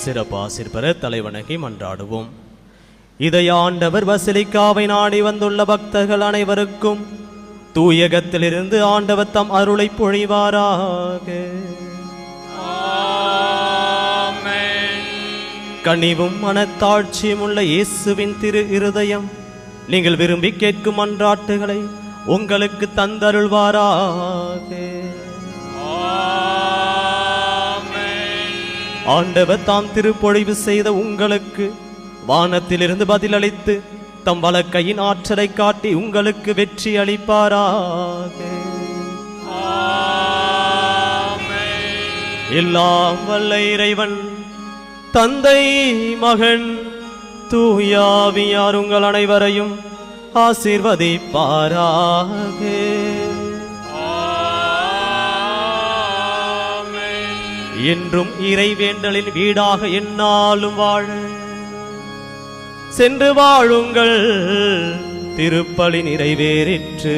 சிறப்பாசிர் பெற தலைவணங்கி மன்றாடுவோம். இதை ஆண்டவர் பசிலிக்காவை நாடி வந்துள்ள பக்தர்கள் அனைவருக்கும் தூயகத்திலிருந்து ஆண்டவர் தம் அருளை பொழிவாராக. கனிவும் மனத்தாட்சியும் உள்ள இயேசுவின் திரு இருதயம் நீங்கள் விரும்பி கேட்கும் மன்றாட்டுகளை உங்களுக்கு தந்தருள்வாராக. ஆண்டவர் தாம் திருப்பொழிவு செய்த உங்களுக்கு வானத்திலிருந்து பதிலளித்து தம் வலக்கையின் ஆற்றலை காட்டி உங்களுக்கு வெற்றி அளிப்பாராக. எல்லாம் வல்ல இறைவன் தந்தை மகன் தூயாவியார் உங்கள் அனைவரையும் ஆசீர்வதிப்பாராக. என்றும் இறைவேண்டலின் வீடாக எந்நாளும் வாழ சென்று வாழுங்கள். திருப்பலி நிறைவேறிற்று.